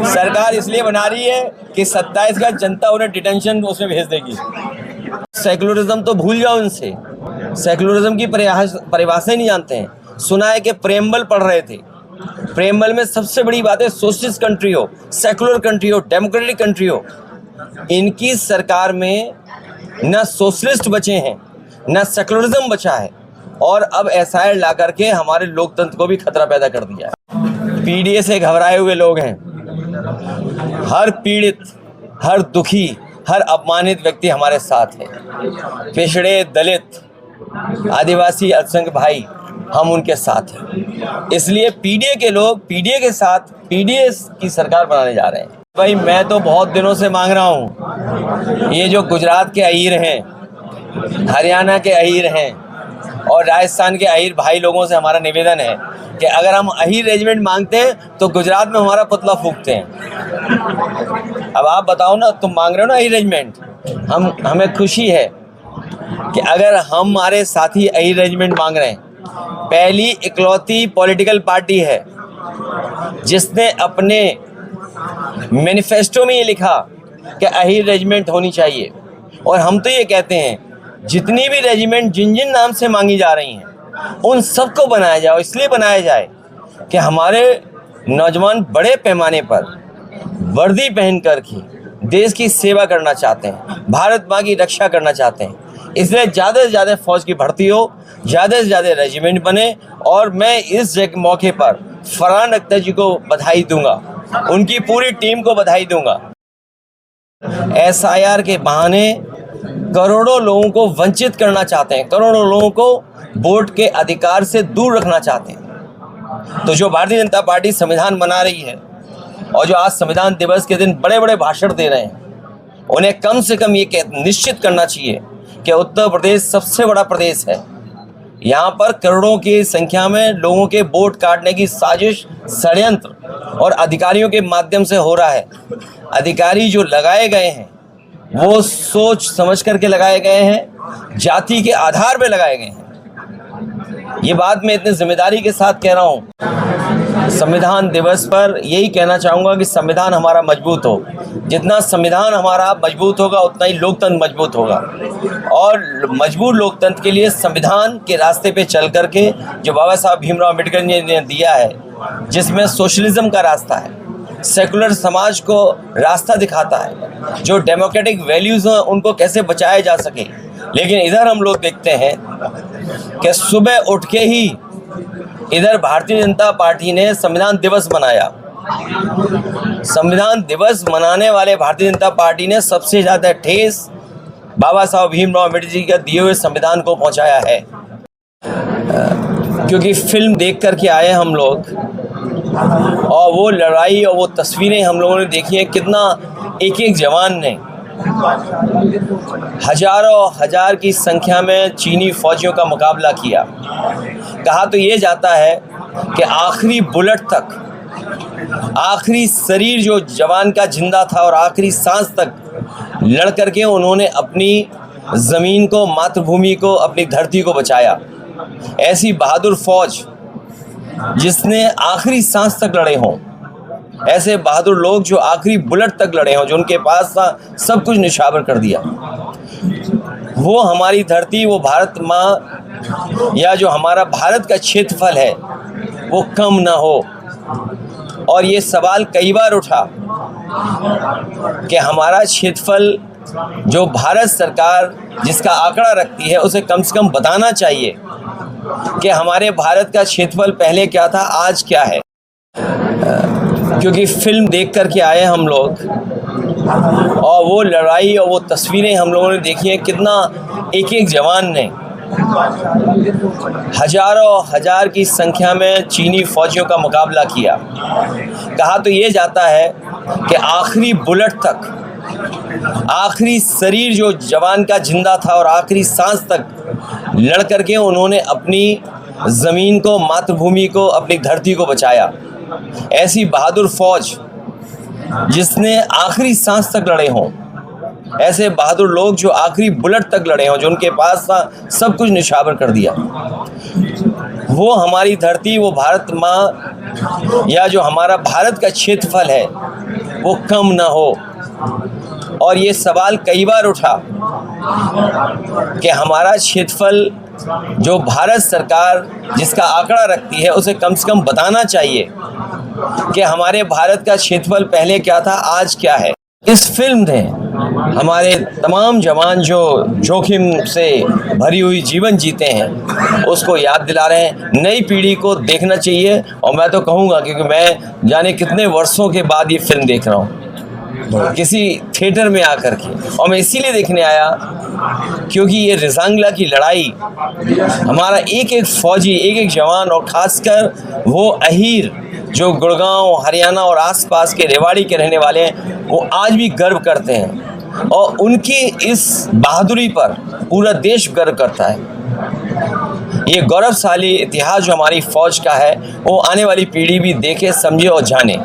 सरकार इसलिए बना रही है कि 27 का जनता उन्हें डिटेंशन उसमें भेज देगी। सेकुलरिज्म तो भूल जाओ इनसे, सेकुलरिज्म की परिभाषा ही नहीं जानते हैं। सुना है कि प्रेमबल पढ़ रहे थे, प्रेमबल में सबसे बड़ी बात है सोशलिस्ट कंट्री हो, सेकुलर कंट्री हो, डेमोक्रेटिक कंट्री हो। इनकी सरकार में न सोशलिस्ट बचे हैं न सेकुलरिज्म बचा है, और अब एसआईआर ला करके हमारे लोकतंत्र को भी खतरा पैदा कर दिया है। पीडीए से घबराए हुए लोग हैं। हर पीड़ित, हर दुखी, हर अपमानित व्यक्ति हमारे साथ है। पिछड़े, दलित, आदिवासी, अल्पसंख्यक भाई, हम उनके साथ हैं। इसलिए पीडीए के लोग पीडीए के साथ पीडीए की सरकार बनाने जा रहे हैं। भाई मैं तो बहुत दिनों से मांग रहा हूँ, ये जो गुजरात के अहीर हैं, हरियाणा के अहीर हैं और राजस्थान के अहीर भाई लोगों से हमारा निवेदन है कि अगर हम अहीर रेजिमेंट मांगते हैं तो गुजरात में हमारा पुतला फूंकते हैं। अब आप बताओ ना, तुम मांग रहे हो ना अहीर रेजिमेंट, हमें खुशी है कि अगर हमारे साथी अहीर रेजिमेंट मांग रहे हैं। पहली इकलौती पॉलिटिकल पार्टी है जिसने अपने मैनिफेस्टो में ये लिखा कि अहीर रेजिमेंट होनी चाहिए। और हम तो ये कहते हैं जितनी भी रेजिमेंट जिन जिन नाम से मांगी जा रही हैं उन सबको बनाया जाए। इसलिए बनाया जाए कि हमारे नौजवान बड़े पैमाने पर वर्दी पहन कर के देश की सेवा करना चाहते हैं, भारत माँ की रक्षा करना चाहते हैं। इसलिए ज़्यादा से ज़्यादा फौज की भर्ती हो, ज़्यादा से ज़्यादा रेजिमेंट बने। और मैं इस मौके पर फरहान अख्तर जी को बधाई दूंगा, उनकी पूरी टीम को बधाई दूंगा। एसआईआर के बहाने करोड़ों लोगों को वंचित करना चाहते हैं, करोड़ों लोगों को वोट के अधिकार से दूर रखना चाहते हैं। तो जो भारतीय जनता पार्टी संविधान बना रही है और जो आज संविधान दिवस के दिन बड़े बड़े भाषण दे रहे हैं, उन्हें कम से कम ये निश्चित करना चाहिए कि उत्तर प्रदेश सबसे बड़ा प्रदेश है। यहाँ पर करोड़ों की संख्या में लोगों के वोट काटने की साजिश, षड्यंत्र और अधिकारियों के माध्यम से हो रहा है। अधिकारी जो लगाए गए हैं वो सोच समझ करके लगाए गए हैं, जाति के आधार पर लगाए गए हैं। ये बात मैं इतनी जिम्मेदारी के साथ कह रहा हूँ। संविधान दिवस पर यही कहना चाहूँगा कि संविधान हमारा मजबूत हो। जितना संविधान हमारा मजबूत होगा उतना ही लोकतंत्र मजबूत होगा। और मजबूत लोकतंत्र के लिए संविधान के रास्ते पे चल करके जो बाबा साहब भीमराव अम्बेडकर जी ने दिया है, जिसमें सोशलिज्म का रास्ता है, सेकुलर समाज को रास्ता दिखाता है, जो डेमोक्रेटिक वैल्यूज़ हैं उनको कैसे बचाया जा सके। लेकिन इधर हम लोग देखते हैं कि सुबह उठ के ही इधर भारतीय जनता पार्टी ने संविधान दिवस मनाया। संविधान दिवस मनाने वाले भारतीय जनता पार्टी ने सबसे ज़्यादा ठेस बाबा साहब भीमराव अम्बेडकर जी का दिए हुए संविधान को पहुंचाया है। क्योंकि फिल्म देख करके आए हम लोग, और वो लड़ाई और वो तस्वीरें हम लोगों ने देखी हैं। कितना एक एक जवान ने हजारों हजार की संख्या में चीनी फौजियों का मुकाबला किया। कहा तो ये जाता है कि आखिरी बुलेट तक, आखिरी शरीर जो जवान का जिंदा था और आखिरी सांस तक लड़ करके उन्होंने अपनी ज़मीन को, मातृभूमि को, अपनी धरती को बचाया। ऐसी बहादुर फौज जिसने आखिरी सांस तक लड़े हों, ऐसे बहादुर लोग जो आखिरी बुलेट तक लड़े हों, जो उनके पास था सब कुछ निछावर कर दिया। वो हमारी धरती, वो भारत माँ, या जो हमारा भारत का क्षेत्रफल है वो कम ना हो। और ये सवाल कई बार उठा कि हमारा क्षेत्रफल जो भारत सरकार जिसका आंकड़ा रखती है उसे कम से कम बताना चाहिए कि हमारे भारत का क्षेत्रफल पहले क्या था, आज क्या है। क्योंकि फिल्म देख कर के आए हम लोग, और वो लड़ाई और वो तस्वीरें हम लोगों ने देखी हैं। कितना एक एक जवान ने हजारों हजार की संख्या में चीनी फौजियों का मुकाबला किया। कहा तो ये जाता है कि आखिरी बुलेट तक, आखिरी शरीर जो जवान का जिंदा था और आखिरी सांस तक लड़ करके उन्होंने अपनी ज़मीन को, मातृभूमि को, अपनी धरती को बचाया। ऐसी बहादुर फौज जिसने आखिरी सांस तक लड़े हों, ऐसे बहादुर लोग जो आखिरी बुलेट तक लड़े हों, जो उनके पास था सब कुछ निछावर कर दिया। वो हमारी धरती, वो भारत माँ या जो हमारा भारत का क्षेत्रफल है वो कम ना हो। और ये सवाल कई बार उठा कि हमारा क्षेत्रफल जो भारत सरकार जिसका आंकड़ा रखती है उसे कम से कम बताना चाहिए कि हमारे भारत का क्षेत्रफल पहले क्या था, आज क्या है। इस फिल्म ने हमारे तमाम जवान जो जोखिम से भरी हुई जीवन जीते हैं उसको याद दिला रहे हैं। नई पीढ़ी को देखना चाहिए और मैं तो कहूँगा, क्योंकि मैं जाने कितने वर्षों के बाद ये फिल्म देख रहा हूँ किसी थिएटर में आकर के, और मैं इसीलिए देखने आया क्योंकि ये रिजांगला की लड़ाई हमारा एक एक फौजी, एक एक जवान और ख़ासकर वो अहीर जो गुड़गांव, हरियाणा और आसपास के रेवाड़ी के रहने वाले हैं, वो आज भी गर्व करते हैं और उनकी इस बहादुरी पर पूरा देश गर्व करता है। ये गौरवशाली इतिहास जो हमारी फ़ौज का है वो आने वाली पीढ़ी भी देखे, समझे और जाने।